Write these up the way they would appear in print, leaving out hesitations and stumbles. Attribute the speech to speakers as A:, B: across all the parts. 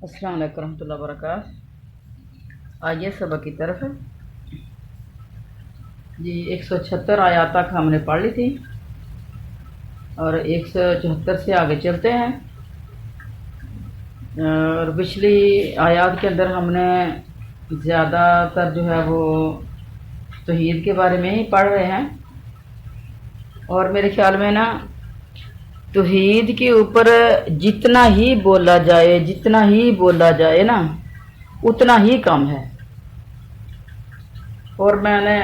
A: अस्सलाम वालेकुम रहमतुल्लाहि व बरकातहू। आइए सबक की तरफ। जी 176 आयत तक हमने पढ़ ली थी और 174 से आगे चलते हैं। और पिछली आयत के अंदर हमने ज़्यादातर जो है वो तौहीद के बारे में ही पढ़ रहे हैं और मेरे ख्याल में ना तौहीद के ऊपर जितना ही बोला जाए ना उतना ही कम है। और मैंने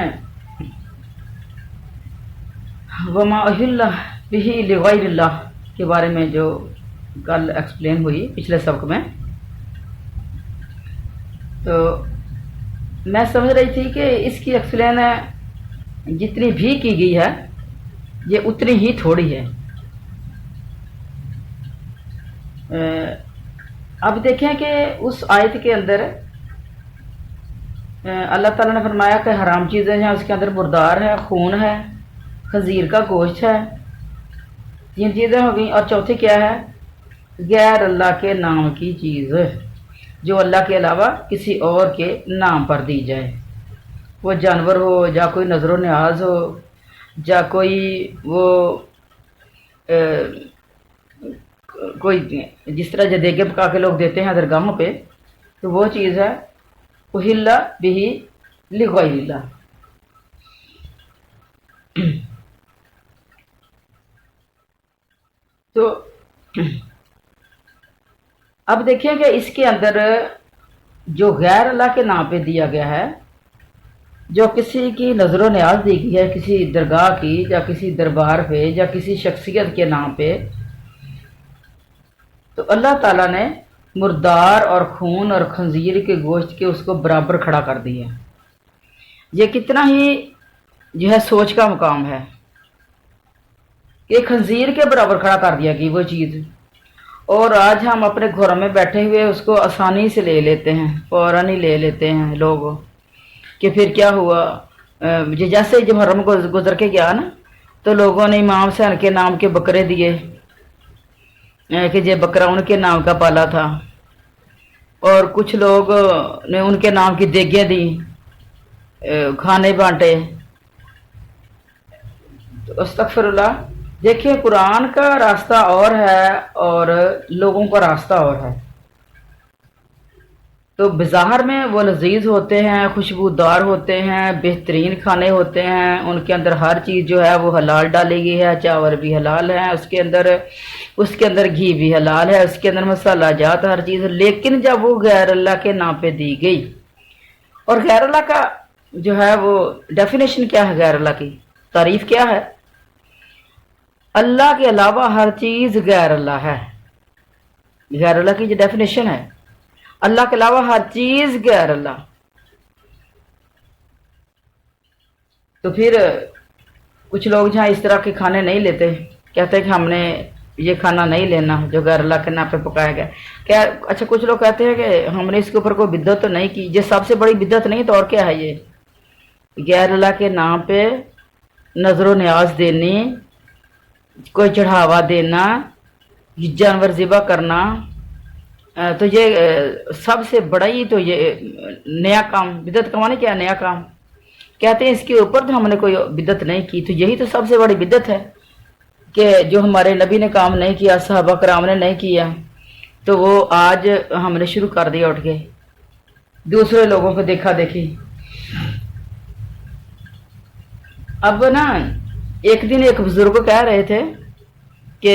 A: वमा उहिल्ला बिही लिगैरिल्लाह के बारे में जो कल एक्सप्लेन हुई पिछले सबक में, तो मैं समझ रही थी कि इसकी एक्सप्लेन जितनी भी की गई है ये उतनी ही थोड़ी है। अब देखें कि उस आयत के अंदर अल्लाह ताला ने फरमाया कि हराम चीज़ें हैं, उसके अंदर मुर्दार है, खून है, खंजीर का गोश्त है, 3 चीज़ें हो गई। और चौथी क्या है? गैर अल्लाह के नाम की चीज़ जो अल्लाह के अलावा किसी और के नाम पर दी जाए, वो जानवर हो या कोई नजर न्याज हो या कोई वो कोई जिस तरह जदेगे पका के लोग देते हैं दरगाहों पे, तो वो चीज़ है उहिल्ला बिही लिगैरिल्लाह। तो अब देखिए कि इसके अंदर जो गैर अल्लाह के नाम पे दिया गया है, जो किसी की नजर न्याज दी गई है, किसी दरगाह की या किसी दरबार पे या किसी शख्सियत के नाम पे, तो अल्लाह ताला ने मुर्दार और खून और खंजीर के गोश्त के उसको बराबर खड़ा कर दिया। ये कितना ही जो है सोच का मुकाम है कि खंजीर के बराबर खड़ा कर दिया कि वो चीज़। और आज हम अपने घरों में बैठे हुए उसको आसानी से ले लेते हैं, फौरन ही ले लेते हैं लोग। कि फिर क्या हुआ, जैसे जब मुहर्रम को गुजर के गया ना, तो लोगों ने इमाम हुसैन के नाम के बकरे दिए कि ये बकरा उनके नाम का पाला था, और कुछ लोग ने उनके नाम की देगें दी, खाने बांटे। तो अस्तगफिरुल्लाह। देखिए कुरान का रास्ता और है और लोगों का रास्ता और है। तो बाज़ार में वो लजीज होते हैं, खुशबूदार होते हैं, बेहतरीन खाने होते हैं, उनके अंदर हर चीज़ जो है वो हलाल डाली गई है, चावल भी हलाल है, उसके अंदर घी भी हलाल है, उसके अंदर मसाला जात हर चीज़। लेकिन जब वो गैर अल्लाह के नाम पे दी गई, और गैर अल्लाह का जो है वो डेफिनेशन क्या है, गैर अल्लाह की तारीफ क्या है? अल्लाह के अलावा हर चीज़ गैर अल्लाह है। गैर अल्लाह की जो डेफिनेशन है, अल्लाह के अलावा हर चीज़ गैर अल्लाह। तो फिर कुछ लोग जहाँ इस तरह के खाने नहीं लेते, कहते हैं कि हमने ये खाना नहीं लेना जो गैर अल्लाह के नाम पे पकाया गया। क्या अच्छा, कुछ लोग कहते हैं कि हमने इसके ऊपर कोई बिद्दत तो नहीं की। ये सबसे बड़ी बिद्दत नहीं तो और क्या है? ये गैर अल्लाह के नाम पे नजर न्याज देनी, कोई चढ़ावा देना, जानवर ज़िबा करना, तो ये सबसे बड़ा ही तो ये नया काम, बिदत कमाने क्या नया काम कहते हैं। इसके ऊपर तो हमने कोई बिदत नहीं की। तो यही तो सबसे बड़ी बिदत है कि जो हमारे नबी ने काम नहीं किया, सहाबा कराम ने नहीं किया, तो वो आज हमने शुरू कर दिया उठ के दूसरे लोगों को देखा देखी। अब ना एक दिन एक बुजुर्ग कह रहे थे कि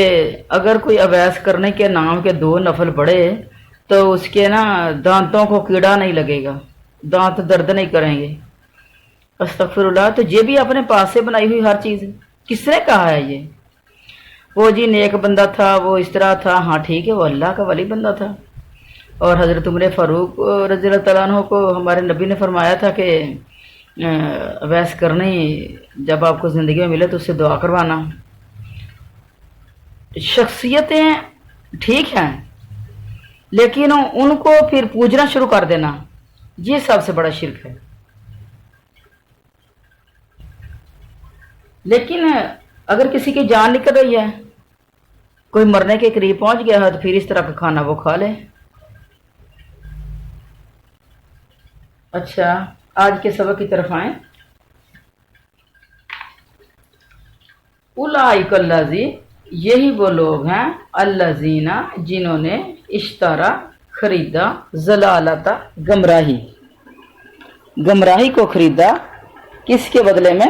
A: अगर कोई अवैस करने के नाम के 2 नफल पड़े तो उसके ना दांतों को कीड़ा नहीं लगेगा, दांत दर्द नहीं करेंगे। अस्तगफिरुल्लाह। तो ये भी अपने पास से बनाई हुई हर चीज़। किसने कहा है ये? वो जी नेक बंदा था, वो इस तरह था। हाँ ठीक है, वो अल्लाह का वली बंदा था। और हज़रत उमर फ़ारूक रज़ी अल्लाह तआला अन्हु को हमारे नबी ने फरमाया था कि अवैस करनी जब आपको ज़िंदगी में मिले तो उससे दुआ करवाना। शख्सियतें ठीक हैं, लेकिन उनको फिर पूजना शुरू कर देना, ये सबसे बड़ा शिर्क है। लेकिन अगर किसी की जान निकल रही है, कोई मरने के करीब पहुंच गया है, तो फिर इस तरह का खाना वो खा ले। اچھا، آج کے سبق کی طرف آئیں۔ اولئک الذی، یہی وہ لوگ ہیں، الذین جنہوں نے اشترا خریدا، ضلالت گمراہی کو خریدا، کس کے بدلے میں؟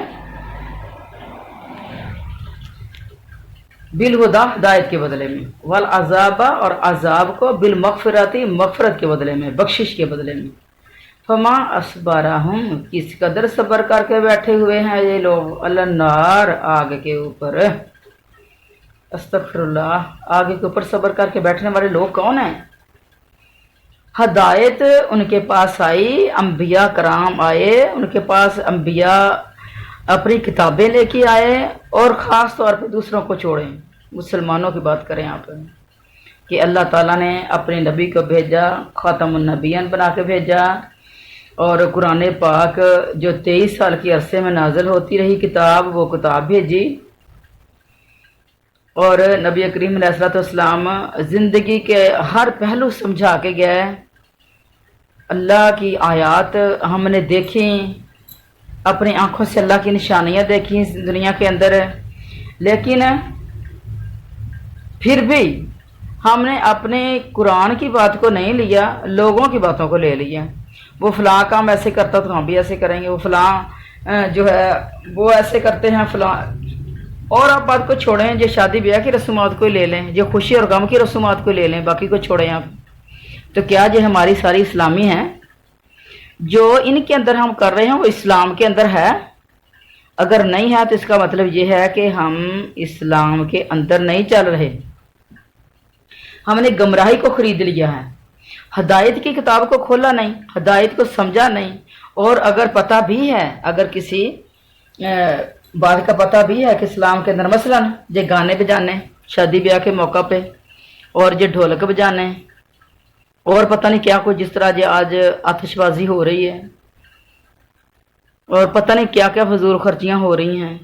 A: بالہدا، ہدایت کے بدلے میں، والعذاب، اور عذاب کو، بالمغفرتی، مغفرت کے بدلے میں، بخشش کے بدلے میں۔ فما اصبرہم، کس قدر صبر کر کے بیٹھے ہوئے ہیں یہ لوگ، النار، آگ کے اوپر۔ استغفر اللہ، آگ کے اوپر صبر کر کے بیٹھنے والے لوگ کون ہیں؟ ہدایت ان کے پاس آئی، انبیاء کرام آئے، ان کے پاس انبیاء اپنی کتابیں لے کے آئے، اور خاص طور پہ دوسروں کو چھوڑیں، مسلمانوں کی بات کریں آپ کہ اللہ تعالیٰ نے اپنے نبی کو بھیجا، خاتم النبیین بنا کے بھیجا، اور قرآن پاک جو 23 سال کی عرصے میں نازل ہوتی رہی کتاب، وہ کتاب بھیجی، اور نبی کریم علیہ السلام زندگی کے ہر پہلو سمجھا کے گئے۔ اللہ کی آیات ہم نے دیکھی، اپنی آنکھوں سے اللہ کی نشانیاں دیکھی اس دنیا کے اندر، لیکن پھر بھی ہم نے اپنے قرآن کی بات کو نہیں لیا، لوگوں کی باتوں کو لے لیا۔ وہ فلاں کام ایسے کرتا تو ہم بھی ایسے کریں گے، وہ فلاں جو ہے وہ ایسے کرتے ہیں فلاں، اور آپ بات کو چھوڑیں، جو شادی بیاہ کی رسومات کو لے لیں، جو خوشی اور غم کی رسومات کو لے لیں، باقی کو چھوڑیں آپ۔ تو کیا یہ ہماری ساری اسلامی ہیں؟ جو ان کے اندر ہم کر رہے ہیں وہ اسلام کے اندر ہے؟ اگر نہیں ہے تو اس کا مطلب یہ ہے کہ ہم اسلام کے اندر نہیں چل رہے، ہم نے گمراہی کو خرید لیا ہے، ہدایت کی کتاب کو کھولا نہیں، ہدایت کو سمجھا نہیں، اور اگر پتہ بھی ہے، اگر کسی بات کا پتہ بھی ہے کہ اسلام کے اندر مثلا یہ گانے بجانے شادی بیاہ کے موقع پہ، اور یہ ڈھولک بجانے، اور پتہ نہیں کیا کوئی، جس طرح یہ آج آتش بازی ہو رہی ہے، اور پتہ نہیں کیا کیا فضول خرچیاں ہو رہی ہیں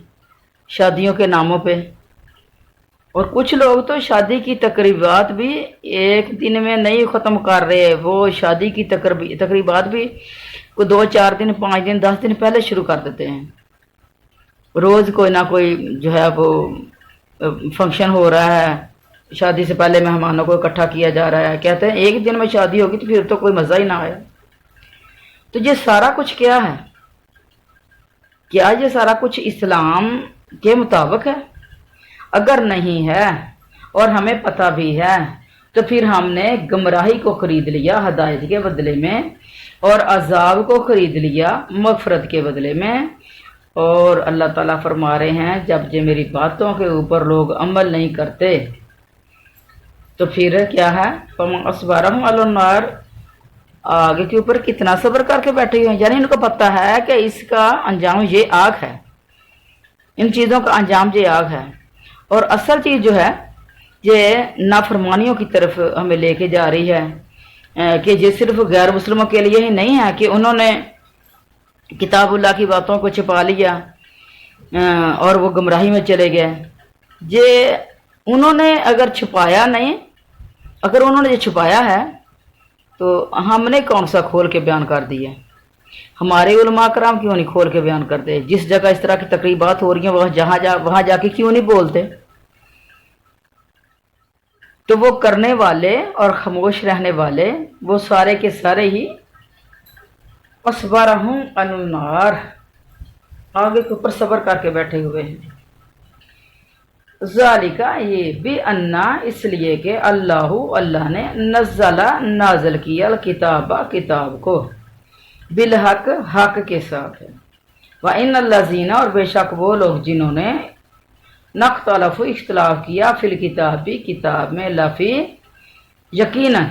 A: شادیوں کے ناموں پہ، اور کچھ لوگ تو شادی کی تقریبات بھی ایک دن میں نہیں ختم کر رہے، وہ شادی کی تقریبات بھی 2 4 دن 5 دن 10 دن پہلے شروع کر دیتے ہیں۔ روز کوئی نہ کوئی جو ہے وہ فنکشن ہو رہا ہے، شادی سے پہلے مہمانوں کو اکٹھا کیا جا رہا ہے، کہتے ہیں ایک دن میں شادی ہوگی تو پھر تو کوئی مزہ ہی نہ آیا۔ تو یہ سارا کچھ کیا ہے؟ کیا یہ سارا کچھ اسلام کے مطابق ہے؟ اگر نہیں ہے اور ہمیں پتہ بھی ہے تو پھر ہم نے گمراہی کو خرید لیا ہدایت کے بدلے میں، اور عذاب کو خرید لیا مغفرت کے بدلے میں۔ اور اللہ تعالیٰ فرما رہے ہیں جب یہ میری باتوں کے اوپر لوگ عمل نہیں کرتے تو پھر کیا ہے؟ فَمَنْ أَصْبَرَهُمْ عَلَى النَّارِ، آگ کے اوپر کتنا صبر کر کے بیٹھے ہوئے ہیں، یعنی ان کو پتہ ہے کہ اس کا انجام یہ آگ ہے، ان چیزوں کا انجام یہ آگ ہے۔ اور اصل چیز جو ہے یہ نافرمانیوں کی طرف ہمیں لے کے جا رہی ہے، کہ یہ صرف غیر مسلموں کے لیے ہی نہیں ہے کہ انہوں نے کتاب اللہ کی باتوں کو چھپا لیا اور وہ گمراہی میں چلے گئے۔ یہ انہوں نے اگر چھپایا نہیں، اگر انہوں نے یہ چھپایا ہے تو ہم نے کون سا کھول کے بیان کر دیا؟ ہمارے علماء کرام کیوں نہیں کھول کے بیان کرتے؟ جس جگہ اس طرح کی تقریبات ہو رہی ہیں وہاں جا کے کیوں نہیں بولتے؟ تو وہ کرنے والے اور خاموش رہنے والے وہ سارے کے سارے ہی اصبرہم علی النار، آگے کے اوپر صبر کر کے بیٹھے ہوئے ہیں۔ ذالکہ، یہ بھی انا، اس لیے کہ اللہ نے نازل کیا الکتاب، کتاب کو، بالحق، حق کے ساتھ ہے، وَإِنَّ الَّذِينَ، اور بے شک وہ لوگ جنہوں نے نختلف، اختلاف کیا، فی الکتاب، کتاب میں، لفی، یقیناً،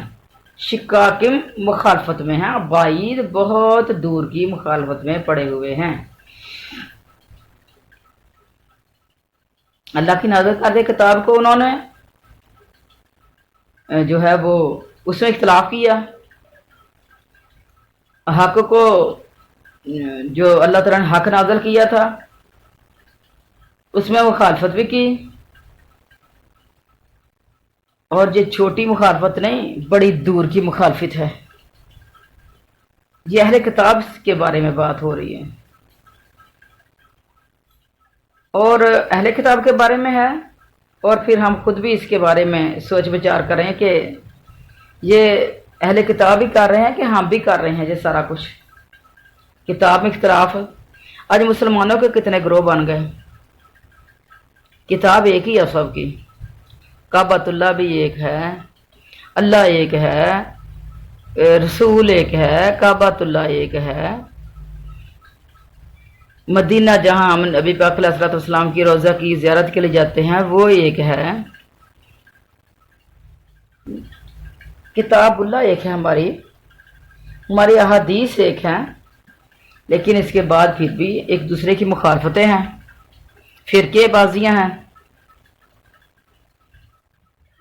A: شکاکم، مخالفت میں ہیں، بعید، بہت دور کی مخالفت میں پڑے ہوئے ہیں۔ اللہ کی نازل کردہ کتاب کو انہوں نے جو ہے وہ اس میں اختلاف کیا، حق کو جو اللہ تعالیٰ نے حق نازل کیا تھا اس میں مخالفت بھی کی، اور یہ چھوٹی مخالفت نہیں، بڑی دور کی مخالفت ہے۔ یہ اہل کتاب کے بارے میں بات ہو رہی ہے، اور اہل کتاب کے بارے میں ہے، اور پھر ہم خود بھی اس کے بارے میں سوچ بچار کریں کہ یہ اہل کتاب ہی کر رہے ہیں کہ ہم بھی کر رہے ہیں یہ سارا کچھ۔ کتاب میں اختلاف، آج مسلمانوں کے کتنے گروہ بن گئے، کتاب ایک ہی ہے سب کی، کعبۃ اللہ بھی ایک ہے، اللہ ایک ہے، رسول ایک ہے، کعبۃ اللہ ایک ہے، مدینہ جہاں ہم نبی پاک علیہ الصلوۃ والسلام کی روضہ کی زیارت کے لیے جاتے ہیں وہ ایک ہے، کتاب اللہ ایک ہے، ہماری احادیث ایک ہیں، لیکن اس کے بعد پھر بھی ایک دوسرے کی مخالفتیں ہیں، فرقے بازیاں ہیں۔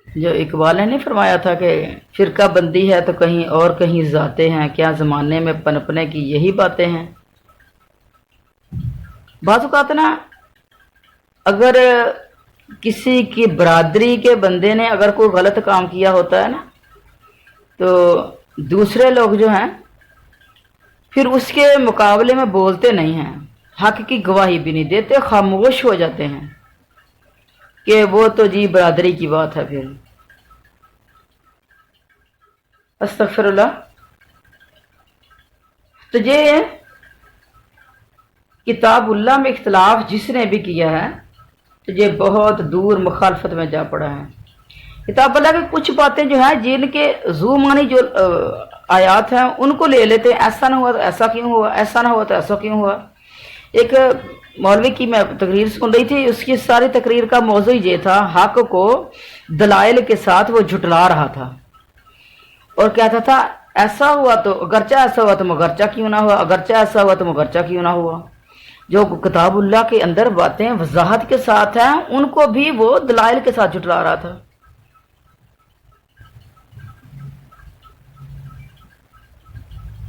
A: جو اقبال نے نہیں فرمایا تھا کہ فرقہ بندی ہے تو کہیں اور کہیں ذاتیں ہیں، کیا زمانے میں پنپنے کی یہی باتیں ہیں۔ بعض اوقات نا اگر کسی کی برادری کے بندے نے اگر کوئی غلط کام کیا ہوتا ہے نا تو دوسرے لوگ جو ہیں پھر اس کے مقابلے میں بولتے نہیں ہیں، حق کی گواہی بھی نہیں دیتے، خاموش ہو جاتے ہیں کہ وہ تو جی برادری کی بات ہے۔ پھر استغفر اللہ۔ تو یہ کتاب اللہ میں اختلاف جس نے بھی کیا ہے تو یہ بہت دور مخالفت میں جا پڑا ہے۔ کتاب اللہ کی کچھ باتیں جو ہیں جن کے ذو معنی جو آیات ہیں ان کو لے لیتے ہیں، ایسا نہ ہوا تو ایسا کیوں ہوا، ایسا نہ ہوا تو ایسا کیوں ہوا۔ ایک مولوی کی میں تقریر سن رہی تھی، اس کی ساری تقریر کا موضوع یہ تھا، حق کو دلائل کے ساتھ وہ جھٹلا رہا تھا اور کہتا تھا ایسا ہوا تو اگرچہ ایسا ہوا تو مگرچہ کیوں نہ ہوا، اگرچہ ایسا ہوا تو مگرچہ کیوں نہ ہوا۔ جو کتاب اللہ کے اندر باتیں وضاحت کے ساتھ ہیں ان کو بھی وہ دلائل کے ساتھ جھٹلا رہا تھا۔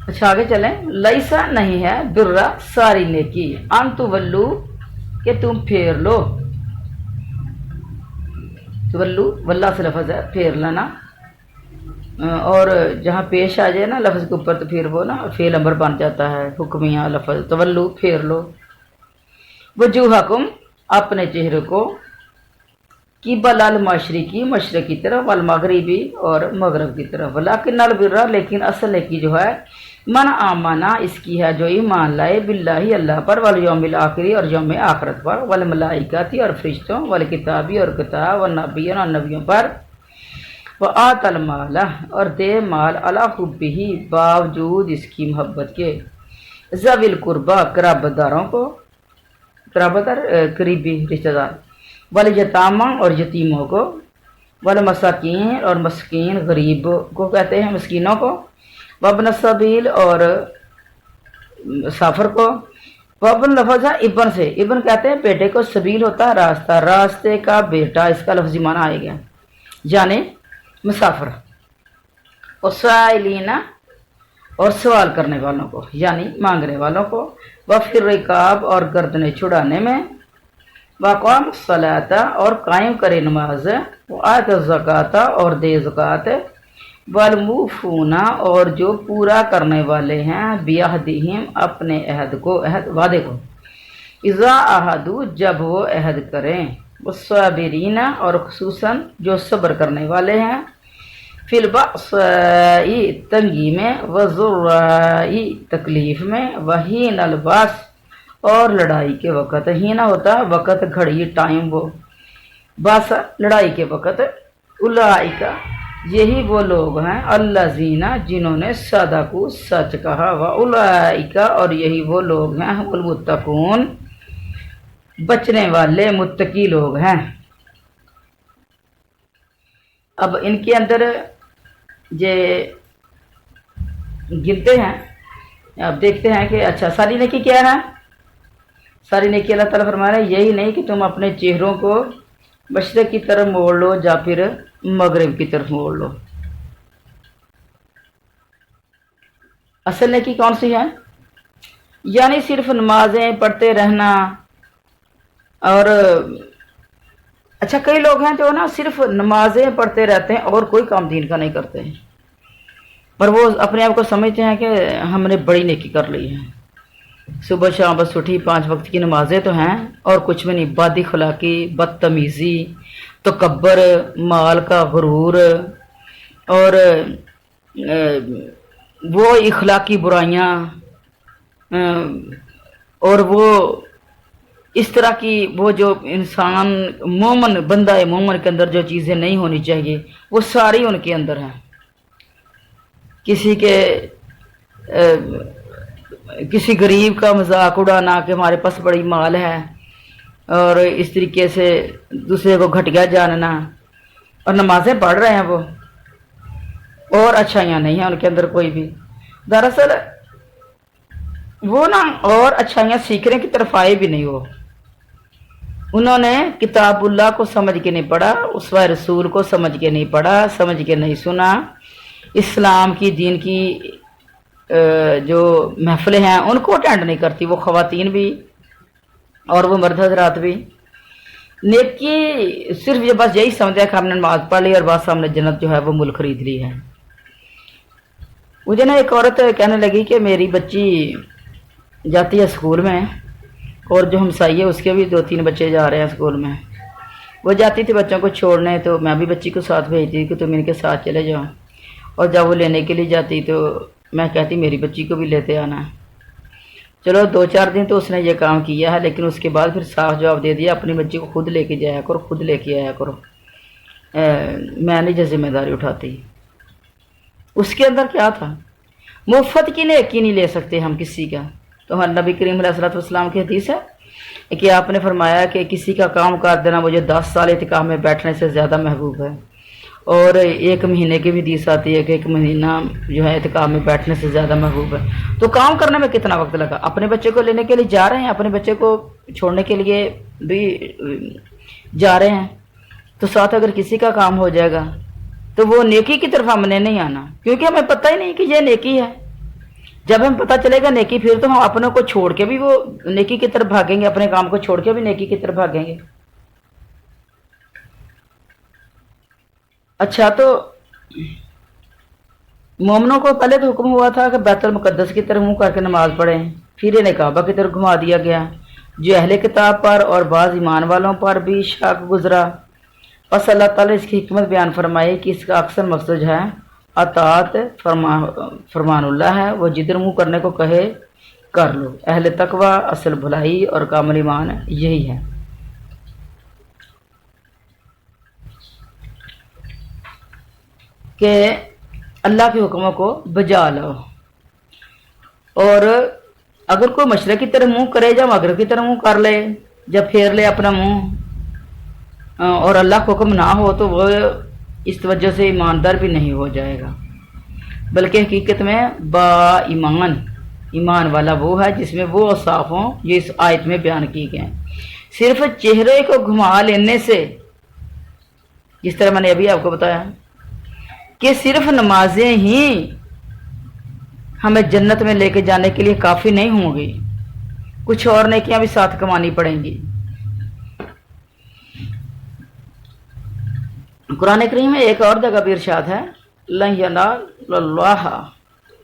A: اچھا آگے چلیں، لیسا نہیں ہے برا ساری نیکی ان تولو کہ تم پھیر لو، تولو واللہ سے لفظ ہے پھیر لینا، اور جہاں پیش آ جائے نا لفظ کے اوپر تو پھر وہ نا فعل امر بن جاتا ہے، حکمیہ لفظ تولو پھیر لو، وجوہکم اپنے چہرے کو، قبل المشرقی مشرق کی طرف، والمغربی اور مغرب کی طرف، ولیکن البر لیکن اصل نیکی جو ہے من آمنا اس کی ہے جو ایمان لائے باللہ اللہ پر، والیوم الآخری اور یوم آخرت پر، والملائکاتی اور فرشتوں، والکتابی اور کتاب، والنبیین اور نبیوں پر، وآت المال اور دے مال علی حبہ باوجود اس کی محبت کے، ذوی القربہ قرابت داروں کو، قرابت دار قریبی رشتہ دار، والیتامى اور یتیموں کو، والمساکین اور مسکین غریب کو کہتے ہیں مسکینوں کو، وابن السبیل اور مسافر کو، وابن لفظ ہے ابن سے، ابن کہتے ہیں بیٹے کو، سبیل ہوتا ہے راستہ، راستے کا بیٹا اس کا لفظی معنی آئے گا یعنی مسافر، اور سائلین اور سوال کرنے والوں کو یعنی مانگنے والوں کو، وفر رکاب اور گردنیں چھڑانے میں، واقام الصلاۃ اور قائم کرے نماز، وآت الزکاۃ اور دے زکوٰۃ، والموفون اور جو پورا کرنے والے ہیں، بعہدہم اپنے عہد کو، عہد وعدے کو، اذا عہدوا جب وہ عہد کریں، والصابرین اور خصوصاً جو صبر کرنے والے ہیں، فی البأساء تنگی میں، والضراء تکلیف میں، وحین الباس اور لڑائی کے وقت، ہینا ہوتا ہے وقت گھڑی ٹائم، وہ باس لڑائی کے وقت، اولئک یہی وہ لوگ ہیں، الذین جنہوں نے صدقوا سچ کہا، واولئک اور یہی وہ لوگ ہیں، هم المتقون بچنے والے متقی لوگ ہیں۔ اب ان کے اندر یہ گنتے ہیں، اب دیکھتے ہیں کہ اچھا ساری نیکی کیا ہے، ساری نیکی اللہ تعالیٰ فرما رہے ہیں یہی نہیں کہ تم اپنے چہروں کو مشرق کی طرف موڑ لو یا پھر مغرب کی طرف موڑ لو۔ اصل نیکی کون سی ہے؟ یعنی صرف نمازیں پڑھتے رہنا، اور اچھا کئی لوگ ہیں جو نا صرف نمازیں پڑھتے رہتے ہیں اور کوئی کام دین کا نہیں کرتے ہیں، پر وہ اپنے آپ کو سمجھتے ہیں کہ ہم نے بڑی نیکی کر لی ہے، صبح شام بس اٹھی 5 وقت کی نمازیں تو ہیں اور کچھ بھی نہیں، بد اخلاقی، بدتمیزی، تکبر، مال کا غرور، اور وہ اخلاقی برائیاں، اور وہ اس طرح کی وہ جو انسان مومن بندہ مومن کے اندر جو چیزیں نہیں ہونی چاہیے وہ ساری ان کے اندر ہیں۔ کسی کے کسی غریب کا مذاق اڑانا کہ ہمارے پاس بڑی مال ہے، اور اس طریقے سے دوسرے کو گھٹیا جاننا، اور نمازیں پڑھ رہے ہیں وہ، اور اچھائیاں نہیں ہیں ان کے اندر کوئی بھی۔ دراصل وہ نا اور اچھائیاں سیکھنے کی طرف آئے بھی نہیں، وہ انہوں نے کتاب اللہ کو سمجھ کے نہیں پڑھا، اسوہ رسول کو سمجھ کے نہیں پڑھا، سمجھ کے نہیں سنا، اسلام کی دین کی جو محفلیں ہیں ان کو اٹینڈ نہیں کرتی، وہ خواتین بھی اور وہ مرد حضرات بھی۔ نیکی صرف یہ بس یہی سمجھا کہ ہم نے نماز پڑھ لی اور بس ہم نے جنت جو ہے وہ ملک خرید لی ہے۔ مجھے نا ایک عورت کہنے لگی کہ میری بچی جاتی ہے اسکول میں، اور جو ہمسائی ہے اس کے بھی 2-3 بچے جا رہے ہیں اسکول میں، وہ جاتی تھی بچوں کو چھوڑنے، تو میں بھی بچی کو ساتھ بھیجتی کہ تم ان کے ساتھ چلے جاؤ، اور جب وہ لینے کے لیے جاتی تو میں کہتی میری بچی کو بھی لیتے آنا۔ چلو 2-4 دن تو اس نے یہ کام کیا ہے، لیکن اس کے بعد پھر صاف جواب دے دیا اپنی بچی کو خود لے کے جایا کرو، خود لے کے آیا کرو، میں نہیں جو ذمہ داری اٹھاتی۔ اس کے اندر کیا تھا؟ مفت کی نیکی نہیں لے سکتے ہم کسی کا۔ تو ہمارے نبی کریم علیہ الصلوۃ والسلام کی حدیث ہے کہ آپ نے فرمایا کہ کسی کا کام کر دینا مجھے 10 سال اعتکاف میں بیٹھنے سے زیادہ محبوب ہے، اور 1 مہینے کی بھی حدیث آتی ہے کہ 1 مہینہ جو ہے اعتکاف میں بیٹھنے سے زیادہ محبوب ہے۔ تو کام کرنے میں کتنا وقت لگا؟ اپنے بچے کو لینے کے لیے جا رہے ہیں، اپنے بچے کو چھوڑنے کے لیے بھی جا رہے ہیں، تو ساتھ اگر کسی کا کام ہو جائے گا تو وہ نیکی کی طرف ہم نے نہیں آنا، کیونکہ ہمیں پتہ ہی نہیں کہ یہ نیکی ہے۔ جب ہمیں پتہ چلے گا نیکی، پھر تو ہم اپنوں کو چھوڑ کے بھی وہ نیکی کی طرف بھاگیں گے، اپنے کام کو چھوڑ کے بھی نیکی کی طرف بھاگیں گے۔ اچھا، تو مومنوں کو پہلے تو حکم ہوا تھا کہ بیت المقدس کی طرف منہ کر کے نماز پڑھیں، پھر انہیں کعبہ کی طرف گھما دیا گیا، جو اہل کتاب پر اور بعض ایمان والوں پر بھی شک گزرا۔ بس اللہ تعالیٰ اس کی حکمت بیان فرمائی کہ اس کا اکثر مقصد ہے اطاعت فرمان اللہ ہے، وہ جدھر منہ کرنے کو کہے کر لو۔ اہل تقوی، اصل بھلائی اور کامل ایمان یہی ہے۔ کہ اللہ کے حکموں کو بجا لاؤ، اور اگر کوئی مشرق کی طرف منہ کرے یا مغرب کی طرف منہ کر لے، جب پھیر لے اپنا منہ اور اللہ کا حکم نہ ہو، تو وہ اس وجہ سے ایماندار بھی نہیں ہو جائے گا، بلکہ حقیقت میں با ایمان والا وہ ہے جس میں وہ اوصاف ہوں جو اس آیت میں بیان کی گئے ہیں۔ صرف چہرے کو گھما لینے سے، جس طرح میں نے ابھی آپ کو بتایا کہ صرف نمازیں ہی ہمیں جنت میں لے کے جانے کے لیے کافی نہیں ہوں گی، کچھ اور نیکیاں بھی ساتھ کمانی پڑیں گی۔ قرآن کریم میں ایک اور جگہ بھی ارشاد ہے، لن ینال اللہ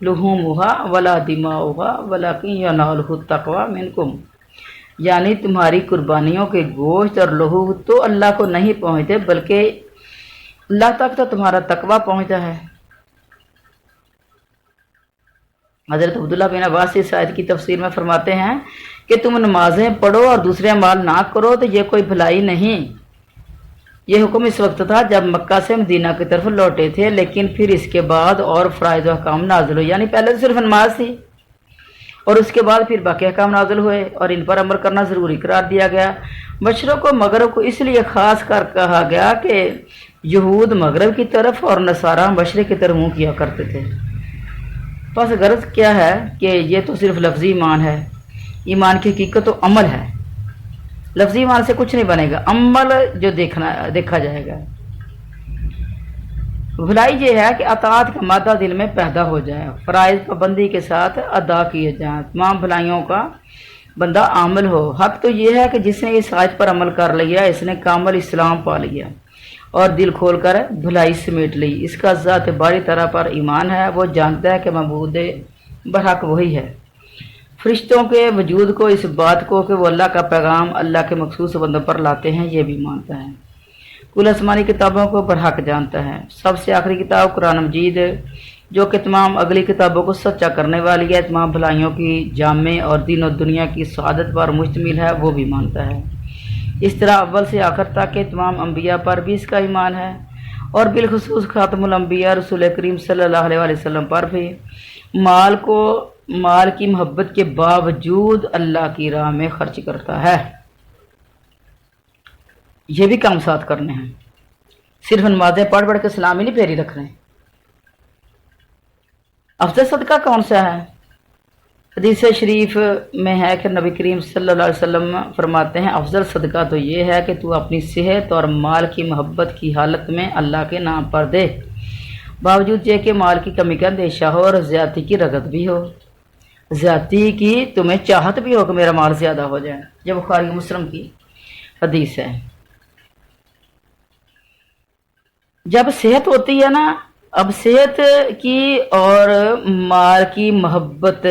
A: لحومها ولا دماؤها ولکن ینالہ التقوی منکم، یعنی تمہاری قربانیوں کے گوشت اور لہو تو اللہ کو نہیں پہنچتے، بلکہ اللہ تک تو تمہارا تقوی پہنچتا ہے۔ حضرت عبداللہ بن عباس اس آیت کی تفسیر میں فرماتے ہیں کہ تم نمازیں پڑھو اور دوسرے اعمال نہ کرو تو یہ کوئی بھلائی نہیں۔ یہ حکم اس وقت تھا جب مکہ سے مدینہ کی طرف لوٹے تھے، لیکن پھر اس کے بعد اور فرائض و احکام نازل ہوئے، یعنی پہلے تو صرف نماز تھی، اور اس کے بعد پھر باقی احکام نازل ہوئے اور ان پر عمل کرنا ضروری قرار دیا گیا۔ مشرق و مغرب کو اس لیے خاص کر کہا گیا کہ یہود مغرب کی طرف اور نصارہ مشرق کی طرف منہ کیا کرتے تھے۔ بس غرض کیا ہے کہ یہ تو صرف لفظی ایمان ہے، ایمان کی حقیقت تو عمل ہے، لفظی ایمان سے کچھ نہیں بنے گا، عمل جو دیکھا جائے گا۔ بھلائی یہ ہے کہ اطاعت کا مادہ دل میں پیدا ہو جائے، فرائض پابندی کے ساتھ ادا کیے جائیں، تمام بھلائیوں کا بندہ عامل ہو۔ حق تو یہ ہے کہ جس نے اس آیت پر عمل کر لیا اس نے کامل اسلام پا لیا اور دل کھول کر بھلائی سمیٹ لی۔ اس کا ذات باری طرح پر ایمان ہے، وہ جانتا ہے کہ معبود برحق وہی ہے۔ فرشتوں کے وجود کو، اس بات کو کہ وہ اللہ کا پیغام اللہ کے مخصوص بندوں پر لاتے ہیں، یہ بھی مانتا ہے۔ کل آسمانی کتابوں کو برحق جانتا ہے۔ سب سے آخری کتاب قرآن مجید، جو کہ تمام اگلی کتابوں کو سچا کرنے والی ہے، تمام بھلائیوں کی جامع اور دین و دنیا کی سعادت پر مشتمل ہے، وہ بھی مانتا ہے۔ اس طرح اول سے آخر تک کے تمام انبیاء پر بھی اس کا ایمان ہے، اور بالخصوص خاتم الانبیاء رسول کریم صلی اللہ علیہ وسلم پر بھی۔ مال کی محبت کے باوجود اللہ کی راہ میں خرچ کرتا ہے۔ یہ بھی کام ساتھ کرنے ہیں، صرف نمازیں پڑھ پڑھ کے سلام ہی نہیں پھیری رکھ رہے ہیں۔ افضل صدقہ کون سا ہے؟ حدیث شریف میں ہے کہ نبی کریم صلی اللہ علیہ وسلم فرماتے ہیں، افضل صدقہ تو یہ ہے کہ تو اپنی صحت اور مال کی محبت کی حالت میں اللہ کے نام پر دے، باوجود یہ کہ مال کی کمی کا اندیشہ ہو اور زیادتی کی رغبت بھی ہو، زیادتی کی تمہیں چاہت بھی ہو کہ میرا مال زیادہ ہو جائے۔ یہ بخاری مسلم کی حدیث ہے۔ جب صحت ہوتی ہے نا، اب صحت کی اور مال کی محبت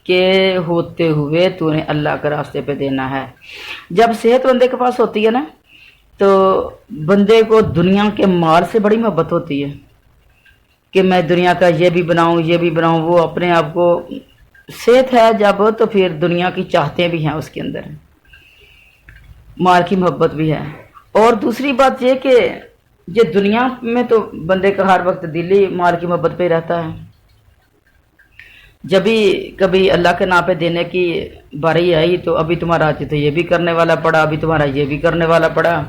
A: کے ہوتے ہوئے تو نے اللہ کے راستے پہ دینا ہے۔ جب صحت بندے کے پاس ہوتی ہے نا، تو بندے کو دنیا کے مال سے بڑی محبت ہوتی ہے کہ میں دنیا کا یہ بھی بناؤں یہ بھی بناؤں۔ وہ اپنے آپ کو، صحت ہے جب تو پھر دنیا کی چاہتے بھی ہیں اس کے اندر، مال کی محبت بھی ہے۔ اور دوسری بات یہ کہ یہ دنیا میں تو بندے کا ہر وقت دل ہی مال کی محبت پہ رہتا ہے۔ جب بھی کبھی اللہ کے نام پہ دینے کی باری آئی تو ابھی تمہارا تو یہ بھی کرنے والا پڑا، ابھی تمہارا یہ بھی کرنے والا پڑا۔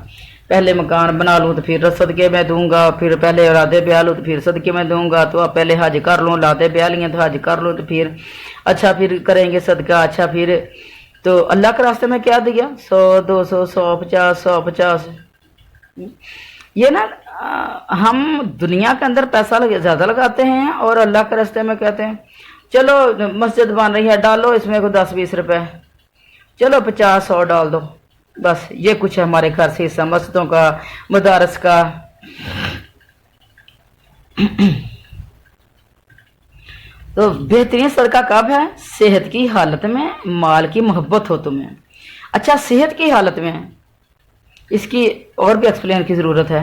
A: پہلے مکان بنا لوں تو پھر صدقے میں دوں گا، پھر پہلے اولادیں بیاہ لوں تو پھر صدقے میں دوں گا، تو اب پہلے حج کر لوں، اولادیں بیاہ لیں تو حج کر لوں، تو پھر اچھا پھر کریں گے صدقہ، اچھا پھر تو اللہ کے راستے میں کیا دیا، 100 200 150 150۔ یہ نا ہم دنیا کے اندر پیسہ زیادہ لگاتے ہیں اور اللہ کے راستے میں کہتے ہیں چلو مسجد بن رہی ہے ڈالو اس میں کو 10-20 روپے، چلو 50-100 ڈال دو، بس یہ کچھ ہے ہمارے گھر سے حصہ مسجدوں کا، مدارس کا۔ تو بہترین صدقہ کب ہے؟ صحت کی حالت میں مال کی محبت ہو تمہیں۔ اچھا صحت کی حالت میں اس کی اور بھی ایکسپلین کی ضرورت ہے۔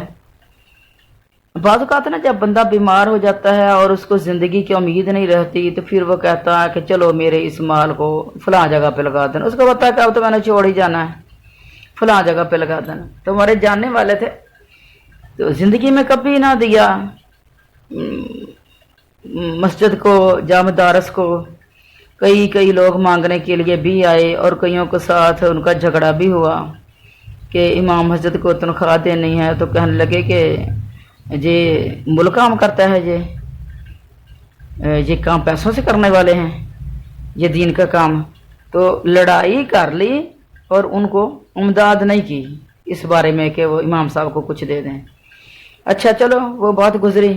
A: بعض اوقات نا جب بندہ بیمار ہو جاتا ہے اور اس کو زندگی کی امید نہیں رہتی تو پھر وہ کہتا ہے کہ چلو میرے اس مال کو فلاں جگہ پہ لگا دینا۔ اس کو پتا ہے کہ اب تو میں نے چھوڑ ہی جانا ہے، فلاں جگہ پہ لگا دینا۔ تو ہمارے جاننے والے تھے تو زندگی میں کبھی نہ دیا مسجد کو، جامع مدارس کو۔ کئی لوگ مانگنے کے لیے بھی آئے اور کئیوں کے ساتھ ان کا جھگڑا بھی ہوا کہ امام مسجد کو تنخواہ دینی ہے، تو کہنے لگے کہ یہ ملک کام کرتا ہے، یہ کام پیسوں سے کرنے والے ہیں، یہ دین کا کام۔ تو لڑائی کر لی اور ان کو امداد نہیں کی اس بارے میں کہ وہ امام صاحب کو کچھ دے دیں۔ اچھا چلو وہ بات گزری،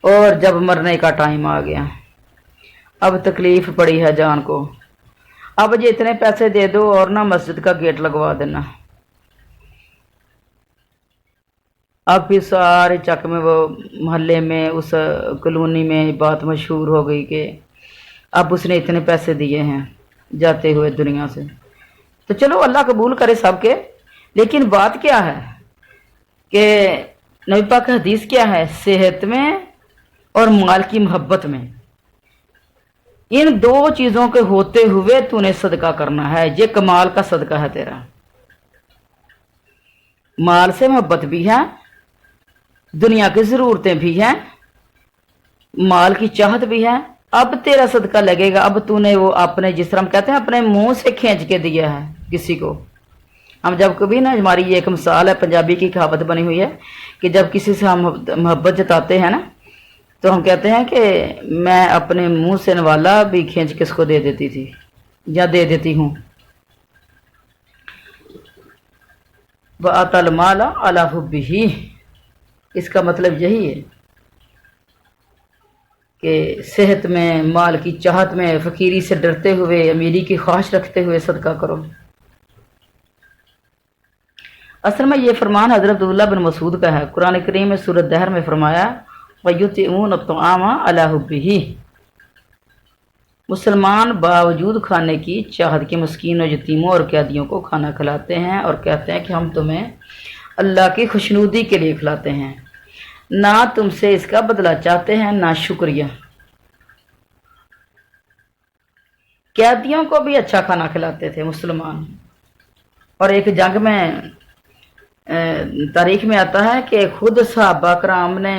A: اور جب مرنے کا ٹائم آ گیا، اب تکلیف پڑی ہے جان کو، اب یہ اتنے پیسے دے دو اور نہ مسجد کا گیٹ لگوا دینا۔ اب پھر سارے چک میں، وہ محلے میں، اس کالونی میں بات مشہور ہو گئی کہ اب اس نے اتنے پیسے دیے ہیں جاتے ہوئے دنیا سے۔ تو چلو اللہ قبول کرے سب کے، لیکن بات کیا ہے کہ نبی پاک کا حدیث کیا ہے؟ صحت میں اور مال کی محبت میں، ان دو چیزوں کے ہوتے ہوئے تو نے صدقہ کرنا ہے۔ یہ کمال کا صدقہ ہے تیرا۔ مال سے محبت بھی ہے، دنیا کی ضرورتیں بھی ہیں، مال کی چاہت بھی ہے، اب تیرا صدقہ لگے گا۔ اب تو نے وہ اپنے، جس طرح ہم کہتے ہیں اپنے منہ سے کھینچ کے دیا ہے کسی کو۔ ہم جب کبھی نا، ہماری یہ ایک مثال ہے، پنجابی کی کہاوت بنی ہوئی ہے کہ جب کسی سے ہم محبت جتاتے ہیں نا تو ہم کہتے ہیں کہ میں اپنے منہ سے نوالا بھی کھینچ کے اس کو دے دیتی تھی یا دے دیتی ہوں۔ وَآتَى الْمَالَ عَلَى حُبِّهِ، اس کا مطلب یہی ہے کہ صحت میں، مال کی چاہت میں، فقیری سے ڈرتے ہوئے، امیری کی خواہش رکھتے ہوئے صدقہ کرو۔ असल में ये फरमान हज़रत अब्दुल्लाह बिन मसूद का है। कुरान करीम में सूरत दहर में फरमाया वयुतिऊन अत्तआमा अला हुब्बिही, मुसलमान बावजूद खाने की चाहत के मस्कीन और यतीमों और कैदियों को खाना खिलाते हैं और कहते हैं कि हम तुम्हें अल्लाह की खुशनुदी के लिए खिलाते हैं, ना तुमसे इसका बदला चाहते हैं ना शुक्रिया। कैदियों को भी अच्छा खाना खिलाते थे मुसलमान। और एक जंग में तारीख में आता है कि खुद सहाबा कराम ने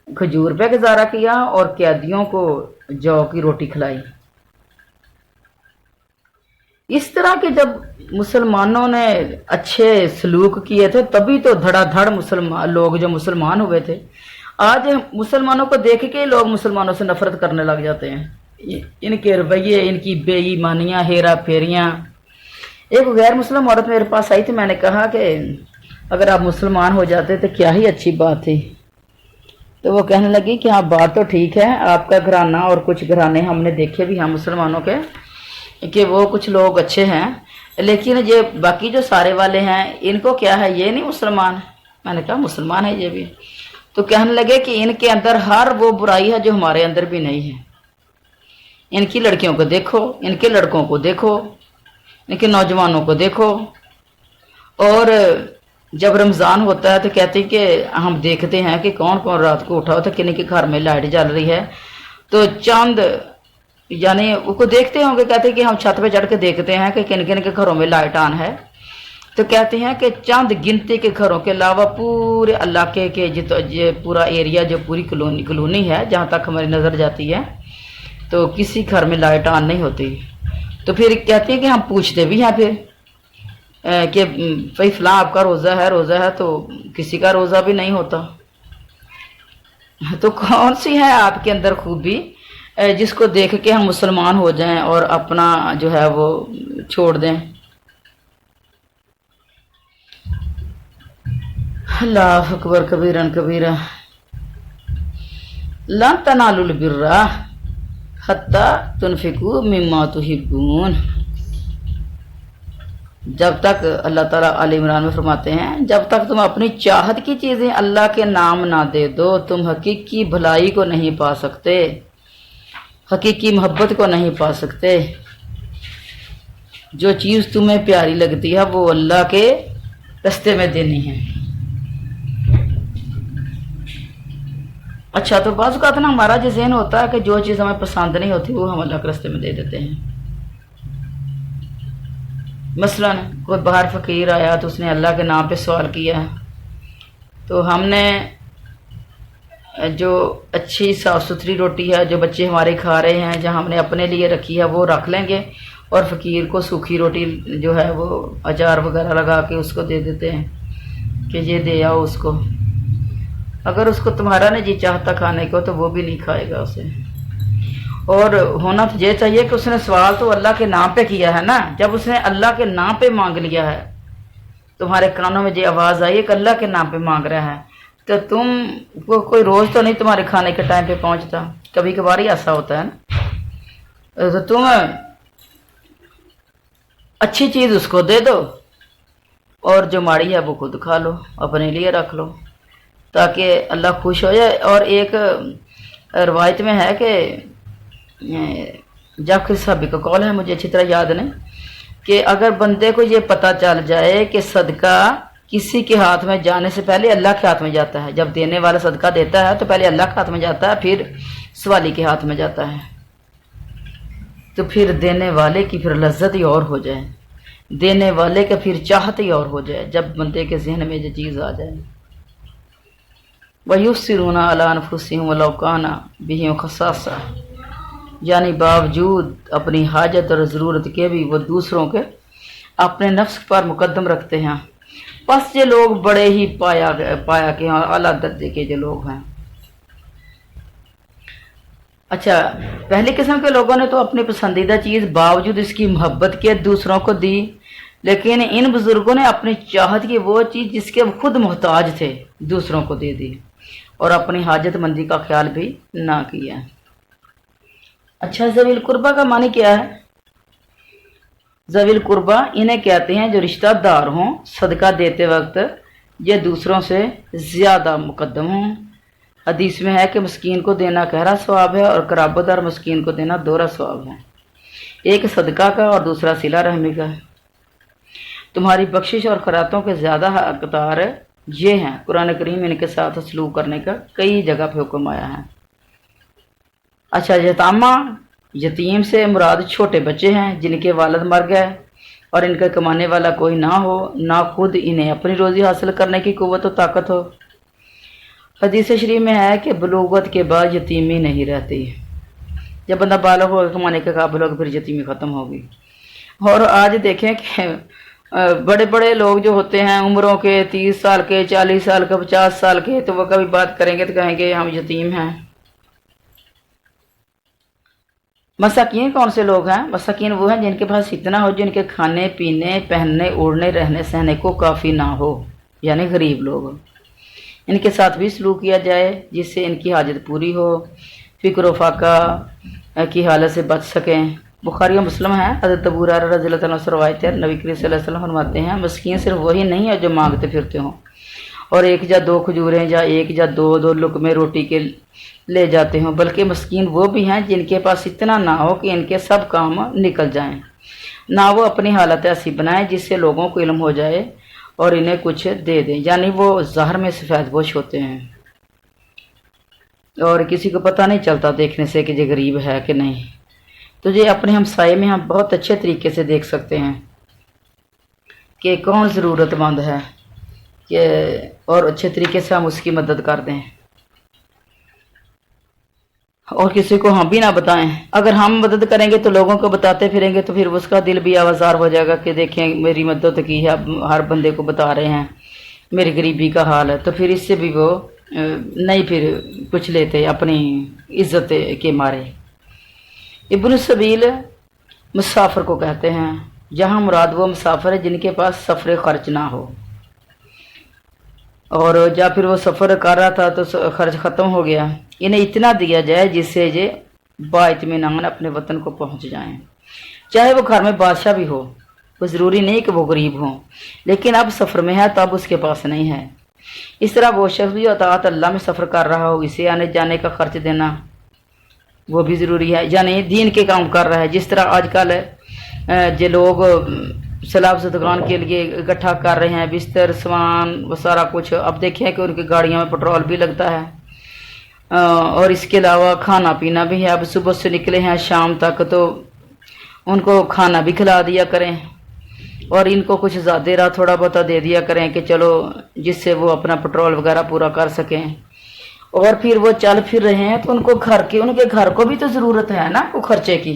A: खजूर पे गुजारा किया और कैदियों को जौ की रोटी खिलाई। इस तरह के जब मुसलमानों ने अच्छे सलूक किए थे तभी तो धड़ाधड़ मुसलमान लोग जो मुसलमान हुए थे। आज मुसलमानों को देख के लोग मुसलमानों से नफरत करने लग जाते हैं। इनके रवैये, इनकी बेईमानियां, हेरा फेरियां। एक गैर मुस्लिम औरत मेरे पास आई थी, मैंने कहा कि अगर आप मुसलमान हो जाते तो क्या ही अच्छी बात थी। तो वो कहने लगी कि हाँ बात तो ठीक है, आपका घराना और कुछ घराने हमने देखे भी हैं मुसलमानों के कि वो कुछ लोग अच्छे हैं, लेकिन ये बाकी जो सारे वाले हैं इनको क्या है, ये नहीं मुसलमान। मैंने कहा मुसलमान है ये भी। तो कहने लगे कि इनके अंदर हर वो बुराई है जो हमारे अंदर भी नहीं है। इनकी लड़कियों को देखो, इनके लड़कों को देखो, इनके नौजवानों को देखो। और जब रमज़ान होता है तो कहते हैं कि हम देखते हैं कि कौन कौन रात को उठा होता है, किन के घर में लाइट जल रही है तो चंद यानी उसको देखते होंगे, कहते हैं कि हम छत पे चढ़ के देखते हैं कि किन किन के घरों में लाइट ऑन है। तो कहते हैं कि चंद गिनती के घरों के अलावा पूरे इलाके के ये पूरा एरिया जो पूरी कॉलोनी है जहाँ तक हमारी नज़र जाती है तो किसी घर में लाइट ऑन नहीं होती। तो फिर कहते हैं कि हम पूछते भी हैं फिर कि भाई फलां आपका रोज़ा है तो किसी का रोज़ा भी नहीं होता। तो कौन सी है आपके अंदर खूबी जिसको देख के हम मुसलमान हो जाएं और अपना जो है वो छोड़ दें। अल्लाह अकबर कबीरन कबीरा। ला तनालुल बिर्रा हत्ता तुनफिकू मिम्मा तुहिब्बून। जब तक अल्लाह ताला आल इमरान में फरमाते हैं जब तक तुम अपनी चाहत की चीज़ें अल्लाह के नाम ना दे दो तुम हकीकी भलाई को नहीं पा सकते, हकीकी मोहब्बत को नहीं पा सकते। जो चीज़ तुम्हें प्यारी लगती है वो अल्लाह के रास्ते में देनी है। अच्छा, तो बाज़ औक़ात ना हमारा जो ज़हन होता है कि जो चीज़ हमें पसंद नहीं होती वो हम अल्लाह के रास्ते में दे देते हैं। मसलन कोई बाहर फ़कीर आया तो उसने अल्लाह के नाम पे सवाल किया तो हमने जो अच्छी साफ़ सुथरी रोटी है जो बच्चे हमारे खा रहे हैं जहाँ हमने अपने लिए रखी है वो रख लेंगे और फ़कीर को सूखी रोटी जो है वो अचार वगैरह लगा के उसको दे देते हैं कि ये दे आओ उसको। अगर उसको तुम्हारा नहीं जी चाहता खाने को तो वो भी नहीं खाएगा उसे। और होना तो ये चाहिए कि उसने सवाल तो अल्लाह के नाम पे किया है ना। जब उसने अल्लाह के नाम पे मांग लिया है, तुम्हारे कानों में ये आवाज़ आई है कि अल्लाह के नाम पे मांग रहा है, तो तुम कोई रोज़ तो नहीं तुम्हारे खाने के टाइम पे पहुंचता, कभी कभार ही ऐसा होता है ना। तो तुम अच्छी चीज़ उसको दे दो और जो माड़ी है वो खुद खा लो, अपने लिए रख लो ताकि अल्लाह खुश हो जाए। और एक रवायत में है कि जाफर साहब का कौल है, मुझे अच्छी तरह याद नहीं, कि अगर बंदे को ये पता चल जाए कि सदका किसी के हाथ में जाने से पहले अल्लाह के हाथ में जाता है, जब देने वाला सदका देता है तो पहले अल्लाह के हाथ में जाता है फिर सवाली के हाथ में जाता है, तो फिर देने वाले की फिर लज्जत ही और हो जाए, देने वाले का फिर चाहत ही और हो जाए जब बंदे के जहन में ये चीज़ आ जाए। वयुस्सिरूना अला अनफुसिहिम वलौ काना बिहिम खसासा, यानी बावजूद अपनी हाजत और ज़रूरत के भी वो दूसरों के अपने नफ्स पर मुकद्दम रखते हैं। बस ये लोग बड़े ही पाया के आला दर्जे के जो लोग हैं। अच्छा, पहली किस्म के लोगों ने तो अपनी पसंदीदा चीज़ बावजूद इसकी मोहब्बत के दूसरों को दी, लेकिन इन बुज़ुर्गों ने अपनी चाहत की वो चीज़ जिसके वो खुद मोहताज थे दूसरों को दे दी और अपनी हाजतमंदी का ख्याल भी ना किया। अच्छा, ज़वील कुर्बा का मानी क्या है? ज़वील कुर्बा इन्हें कहते हैं जो रिश्तेदार हों, सदका देते वक्त ये दूसरों से ज़्यादा मुकद्दम हों। हदीस में है कि मस्कीन को देना गहरा सवाब है और कराबतदार मस्कीन को देना दोहरा सवाब है, एक सदका का और दूसरा सिला रहमी का। तुम्हारी बख्शिश और खैरातों के ज़्यादा हकदार ये हैं। कुरान करीम इनके साथ सलूक करने का कई जगह पे हुक्म आया है। अच्छा, यतामा, यतीम से मुराद छोटे बच्चे हैं जिनके वालिद मर गए और इनका कमाने वाला कोई ना हो, ना खुद इन्हें अपनी रोज़ी हासिल करने की कुव्वत और ताकत हो। हदीस शरीफ में है कि बलूगत के बाद यतीमी नहीं रहती। जब बंदा बालग होगा, कमाने के काबिल होगा, फिर यतीमी ख़त्म होगी। और आज देखें कि बड़े बड़े लोग जो होते हैं उम्रों के 30 साल के, 40 साल के, 50 साल के, तो वह कभी बात करेंगे तो कहेंगे हम यतीम हैं। मसाकीन कौन से लोग हैं? मसाकीन वो हैं जिनके पास इतना हो जिनके खाने पीने, पहनने, ओढ़ने, रहने सहने को काफ़ी ना हो, यानी गरीब लोग। इनके साथ भी सलूक किया जाए जिससे इनकी हाजत पूरी हो, फ़िक्र फाका की हालत से बच सकें। बुखारी और मुस्लिम है, हज़रत अबू हुरैरा रज़ियल्लाहु अन्हु से रवायत है, नबी करीम सल्लल्लाहु अलैहि वसल्लम फरमाते हैं मस्कीन सिर्फ वही नहीं है जो मांगते फिरते हों और एक या दो खजूरें या एक या दो लुकमे रोटी के ले जाते हों, बल्कि मस्कीन वो भी हैं जिनके पास इतना ना हो कि इनके सब काम निकल जाएं, ना वो अपनी हालत ऐसी बनाएं जिससे लोगों को इल्म हो जाए और इन्हें कुछ दे दें, यानी वो ज़हर में सफ़ेद पोश होते हैं और किसी को पता नहीं चलता देखने से कि ये गरीब है कि नहीं। तो ये अपने हमसाये में हम बहुत अच्छे तरीके से देख सकते हैं कि कौन ज़रूरतमंद है कि और अच्छे तरीके से हम उसकी मदद कर दें और किसी को हम भी ना बताएं। अगर हम मदद करेंगे तो लोगों को बताते फिरेंगे तो फिर उसका दिल भी आवाज़ार हो जाएगा कि देखें मेरी मदद की है, हर बंदे को बता रहे हैं मेरी गरीबी का हाल है, तो फिर इससे भी वो नहीं फिर कुछ लेते अपनी इज्जत के मारे। इब्न सबील मुसाफिर को कहते हैं, जहाँ मुराद वो मुसाफिर है जिनके पास सफ़र खर्च ना हो और या फिर वो सफ़र कर रहा था तो खर्च ख़त्म हो गया, इन्हें इतना दिया जाए जिससे ये बाइत्मीनान अपने वतन को पहुँच जाएं। चाहे वो घर में बादशाह भी हो, वो ज़रूरी नहीं कि वो गरीब हो, लेकिन अब सफ़र में है तो अब उसके पास नहीं है। इस तरह वो शख्स भी अताअत अल्लाह में सफ़र कर रहा हो, इसे आने जाने का खर्च देना वो भी ज़रूरी है, यानी दीन के काम कर रहा है। जिस तरह आजकल जो लोग सलाब ज़दगान के लिए इकट्ठा कर रहे हैं बिस्तर सामान वो सारा कुछ, अब देखें कि उनकी गाड़ियों में पेट्रोल भी लगता है और इसके अलावा खाना पीना भी है। अब सुबह से निकले हैं शाम तक तो उनको खाना भी खिला दिया करें और इनको कुछ ज़्यादा राह थोड़ा बहुत दे दिया करें कि चलो जिससे वो अपना पेट्रोल वगैरह पूरा कर सकें। और फिर वो चल फिर रहे हैं तो उनके घर को भी तो ज़रूरत है ना वो खर्चे की।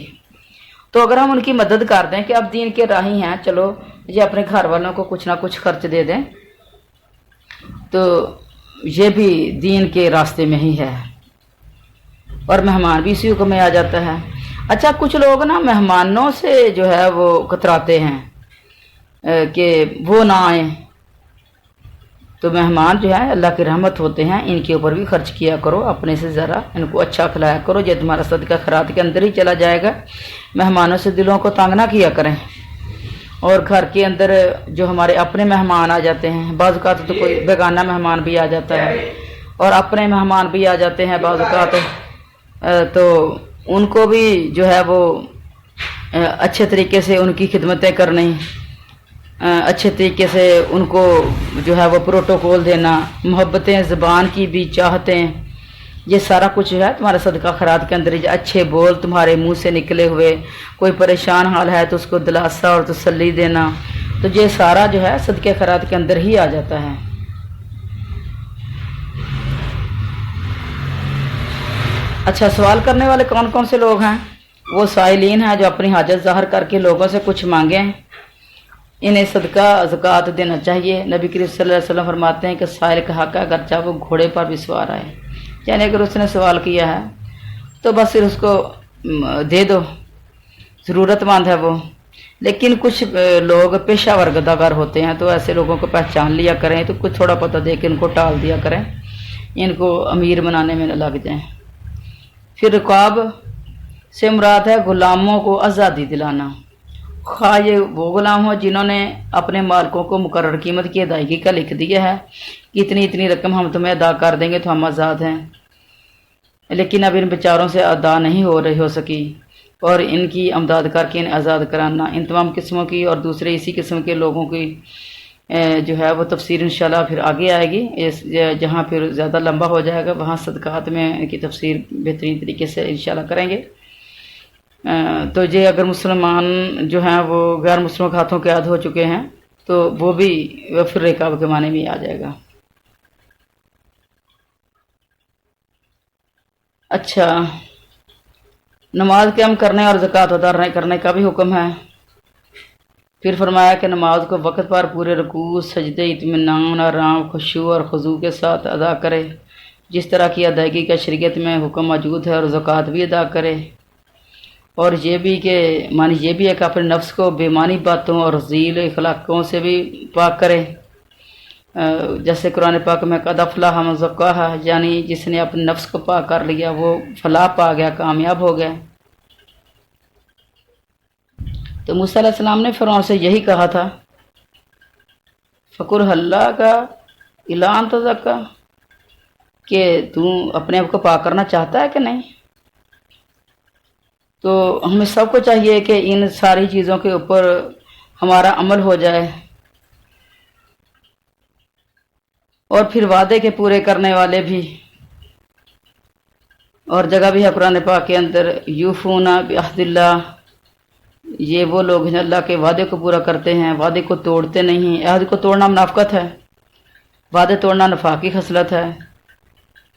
A: तो अगर हम उनकी मदद कर दें कि अब दीन के राही हैं, चलो ये अपने घर वालों को कुछ ना कुछ खर्च दे दें, तो ये भी दीन के रास्ते में ही है और मेहमान भी इसी हुक्म में आ जाता है। अच्छा, कुछ लोग ना मेहमानों से जो है वो कतराते हैं कि वो ना आए, तो मेहमान जो है अल्लाह की रहमत होते हैं, इनके ऊपर भी खर्च किया करो, अपने से ज़रा इनको अच्छा खिलाया करो, ये तुम्हारा सदका खैरात के अंदर ही चला जाएगा। मेहमानों से दिलों को तंग ना किया करें। और घर के अंदर जो हमारे अपने मेहमान आ जाते हैं, बाज़ औक़ात तो कोई बेगाना मेहमान भी आ जाता है और अपने मेहमान भी आ जाते हैं बाज़ औक़ात, तो उनको भी जो है वो अच्छे तरीके से उनकी खिदमतें करनी, अच्छे तरीके से उनको जो है वो प्रोटोकॉल देना, मोहब्बतें, ज़बान की भी चाहतें, ये सारा कुछ है तुम्हारा सदका खैरात के अंदर। अच्छे बोल तुम्हारे मुंह से निकले हुए, कोई परेशान हाल है तो उसको दिलासा और तसल्ली देना, तो ये सारा जो है सदके खैरात के अंदर ही आ जाता है। अच्छा, सवाल करने वाले कौन कौन से लोग हैं? वो साइलीन हैं जो अपनी हाजत ज़ाहिर करके लोगों से कुछ मांगें, इन्हें सदका ज़कात देना चाहिए। नबी करीम सल्लल्लाहु अलैहि वसल्लम फरमाते हैं कि साइल का हक़ है अगर चाहे वो घोड़े पर भी सवार आए, यानी अगर उसने सवाल किया है तो बस फिर उसको दे दो, ज़रूरतमंद है वो। लेकिन कुछ लोग पेशा वर्गदार होते हैं, तो ऐसे लोगों को पहचान लिया करें, तो कुछ थोड़ा पता दे के उनको टाल दिया करें, इनको अमीर बनाने में न लग जाएं। फिर रिकाब से मुराद है ग़ुलामों को आज़ादी दिलाना खा ये वो गुलाम हो जिन्होंने अपने मालिकों को मुकर्रर कीमत की अदायगी का लिख दिया है कि इतनी इतनी रकम हम तुम्हें अदा कर देंगे तो हम आज़ाद हैं, लेकिन अब इन बेचारों से अदा नहीं हो सकी, और इनकी अमदाद करके इन्हें आज़ाद कराना। इन तमाम किस्मों की और दूसरे इसी किस्म के लोगों की जो है वो तफसीर इंशाल्लाह फिर आगे आएगी। जहाँ फिर ज़्यादा लंबा हो जाएगा वहाँ सदक़ात में इनकी तफसीर बेहतरीन तरीके से इंशाल्लाह करेंगे। तो ये अगर मुसलमान जो हैं वो गैर मुस्लिमों के हाथों कैद हो चुके हैं तो वो भी फिर रिकाब के माने में आ जाएगा। अच्छा, नमाज क़याम करने और ज़कात अदा करने का भी हुक्म है। फिर फरमाया कि नमाज को वक़्त पर पूरे रुकू, सजदे, इत्मीनान, आराम, खुशू और खुजू के साथ अदा करे, जिस तरह की अदायगी का शरीयत में हुक्म मौजूद है, और ज़कात भी अदा करे। और ये भी कि मानी ये भी है कि अपने नफ्स को बेमानी बातों और ज़ील इखलाक़ों से भी पाक करे। जैसे कुरान पाक में कद अफ़लह मन ज़क्काहा, यानी जिसने अपने नफ्स को पाक कर लिया वो फलाह पा गया, कामयाब हो गया। तो मूसा अलैहिस्सलाम ने फ़िरौन से यही कहा था, फ़कुर हल्ला का इलान तो ज़क्का, कि तू अपने आप को पाक करना चाहता है कि नहीं। तो हमें सबको चाहिए कि इन सारी चीज़ों के ऊपर हमारा अमल हो जाए, और फिर वादे के पूरे करने वाले भी। और जगह भी है कुरान पाक के अंदर, यूफूना बिअहदिल्लाह, ये वो लोग हैं अल्लाह के वादे को पूरा करते हैं, वादे को तोड़ते नहीं। अहद को तोड़ना मुनाफ़क़त है, वादे तोड़ना नफाकी खसलत है।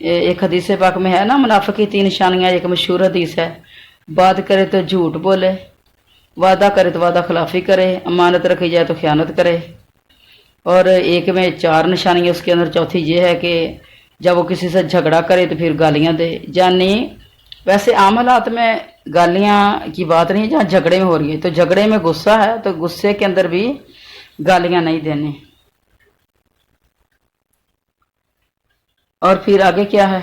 A: एक हदीस पाक में है ना, मुनाफ़िक की 3 निशानियाँ, एक मशहूर हदीस है, बात करे तो झूठ बोले, वादा करे तो वादा खिलाफ़ी करे, अमानत रखी जाए तो ख़यानत करे। और एक में 4 निशानियाँ, उसके अंदर चौथी ये है कि जब वो किसी से झगड़ा करे तो फिर गालियाँ दे। यानी वैसे आम हालात में गालियाँ की बात नहीं है, जहाँ झगड़े में हो रही है तो झगड़े में गुस्सा है तो गुस्से के अंदर भी गालियाँ नहीं देनी। और फिर आगे क्या है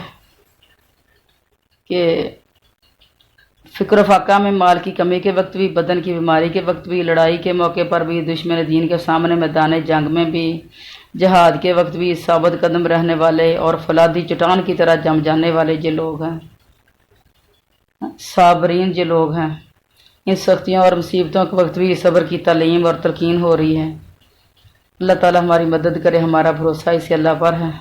A: कि फ़िक्र फाका में माल की कमी के वक्त भी, बदन की बीमारी के वक्त भी, लड़ाई के मौके पर भी, दुश्मन दीन के सामने मैदान जंग में भी, जहाद के वक्त भी साबित कदम रहने वाले और फलादी चट्टान की तरह जम जाने वाले ये लोग हैं, साबरीन ये लोग हैं। इन सख्तियों और मुसीबतों के वक्त भी सब्र की तालीम और तलकीन हो रही है। अल्लाह ताला हमारी मदद करे, हमारा भरोसा इसी अल्लाह पर है।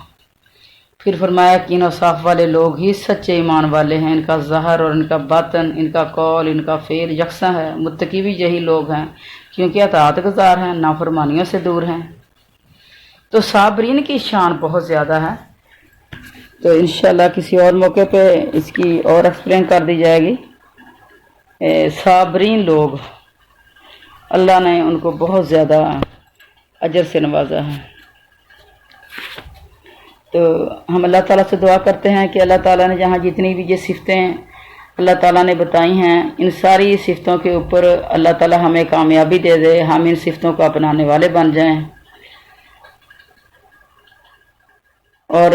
A: फिर फरमाया कि इन औसाफ वाले लोग ही सच्चे ईमान वाले हैं, इनका ज़ाहिर और इनका बातन, इनका कौल, इनका फ़ेल यकसा है। मुत्तकी भी यही लोग हैं क्योंकि अताअत गुज़ार हैं, नाफरमानियों से दूर हैं। तो साबरीन की शान बहुत ज़्यादा है। तो इंशाल्लाह किसी और मौके पे इसकी और एक्सप्लेन कर दी जाएगी। साबरीन लोग अल्लाह ने उनको बहुत ज़्यादा अजर से नवाजा है। तो हम अल्लाह ताला से दुआ करते हैं कि अल्लाह ताला ने जहाँ जितनी भी ये सिफ़तें अल्लाह ताला ने बताई हैं, इन सारी सिफ़तों के ऊपर अल्लाह ताला हमें कामयाबी दे दे, हम इन सिफ़तों को अपनाने वाले बन जाएं। और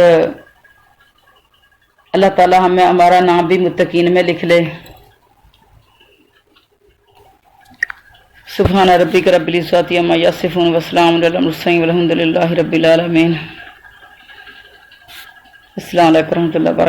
A: अल्लाह ताला हमें हमारा नाम भी मुत्तकीन में लिख ले। सुभान रब्बिक रब्बिल इज़्ज़ति अम्मा यसिफ़ून व सलामुन अलल मुरसलीन वल्हम्दुलिल्लाहि रब्बिल आलमीन। अस्सलामु अलैकुम व रहमतुल्लाहि व बरकातहू।